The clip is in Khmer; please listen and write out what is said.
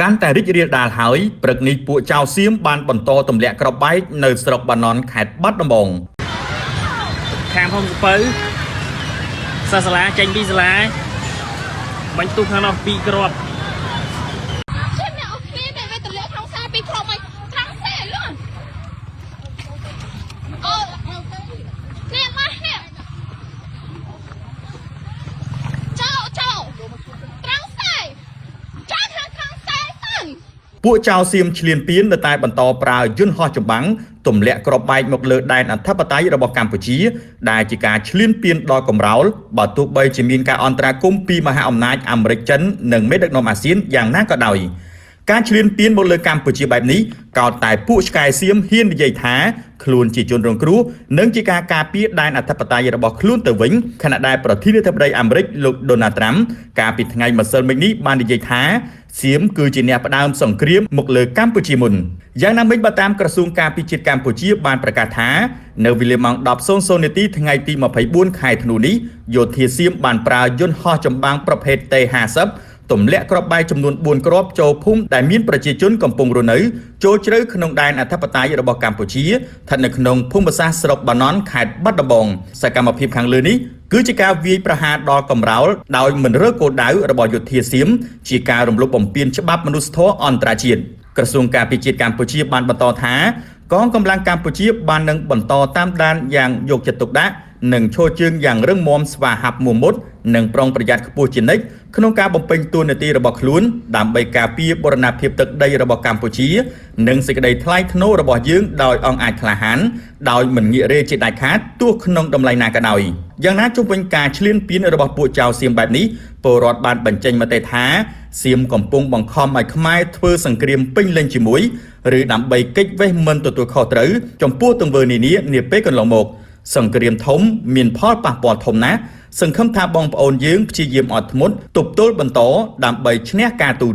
កាន់តែរីករាលដាលហើយព្រឹកនេះពួកចៅសៀមបានបន្តទម្លាក់គ្រាប់បែកនៅស្រុកបាណន់ខេត្តបាត់ដំបងខាងផងកពៅសាសាឡាចេញពីសាលាបាញ់ទុះខាងនោះ2គ្រាប់ពួកចៅសៀមឈ្លានពាននៅតែបន្តប្រើយន្តហោះចម្បាំងទម្លាក់គ្រាប់បែកមកលើដែនអធិបតេយ្យរបស់កម្ពុជាដែលជាការឈ្លានពានដល់កំរោលបើទោះបីជាមានការអន្តរាគមន៍ពីមហាអំណាចអាមេរិកចិននិងមេដឹកនាំអាស៊ានយ៉ាងណាក៏ដោយការឈ្លានពានមកលើកម្ពុជាបែបនេះកោតតែពួកឆ្កែសៀមហ៊ាននិយាយថាខ្លួនជាជនរងគ្រោះនិងជាការការពារដែនអធិបតេយ្យរបស់ខ្លួនទៅវិញខណៈដែលប្រធានាធិបតីអាមេរិកលោកដូណាល់ត្រាំកាលពីថ្ងៃម្សិលមិញនេះបាននិយាយថាសៀមគឺជាអ្នកផ្ដើមសង្គ្រាមមកលើកម្ពុជាមុនយ៉ាងណាមិញបើតាមក្រសួងការពារជាតិកម្ពុជាបានប្រកាសថានៅវេលាម៉ោង 10:00 នាទីថ្ងៃទី24ខែធ្នូនេះយោធាសៀមបានប្រើយន្តហោះចម្បាំងប្រភេទ T-50ទម្លាក់គ្រាប់បែកចំនួន4គ្រាប់ចូលភូមិដែលមានប្រជាជនកំពុងរស់នៅចូលជ្រៅក្នុងដែនអធិបតេយ្យរបស់កម្ពុជាស្ថិតនៅក្នុងភូមិសាស្ត្រស្រុកបាណន់ខេត្តបាត់ដំបងសកម្មភាពខាងលើនេះគឺជាការវាយប្រហារដល់កំរោលដោយមិនរើគោលដៅរបស់យោធាសៀមជាការរំលោភបំពានច្បាប់មនុស្សធម៌អន្តរជាតិក្រសួងការពារជាតិកម្ពុជាបានបន្តថាកងកម្លាំងកម្ពុជាបាននឹងបន្តតាមដានយ៉ាងយកចិត្តទុកដាក់និងឈរជើងយ៉ាងរឹងមាំស្វាហាប់មួមុតនិងប្រុងប្រយ័ត្នខ្ពស់ជានិច្ចក្នុងការបំពេញតួនាទីរបស់ខ្លួនដើម្បីការពារបូរណភាពទឹកដីរបស់កម្ពុជានិងសេចក្តីថ្លៃថ្នូររបស់យើងដោយអង្គអាចក្លាហានដោយមិនងាករេជាដាច់ខាតទោះក្នុងតម្លៃណាក៏ដោយយ៉ាងណាជុំវិញការឈ្លានពានរបស់ពួកចៅសៀមបែបនេះពលរដ្ឋបានបញ្ចេញមតិថាសៀមកំពុងបង្ខំឲ្យខ្មែរធ្វើសង្គ្រាមពេញលេញជាមួយឬដើម្បីគេចវេះមិនទទួលខុសត្រូវចំពោះទង្វើនានាពេលកន្លងមកសង្គ្រាមធំមានផលប៉ះពាល់ធំណាស់សង្ឃឹមថាបងប្អូនយើងព្យាយាមអត់ធ្មត់ទប់ទល់បន្តដើម្បីឈ្នះការទូត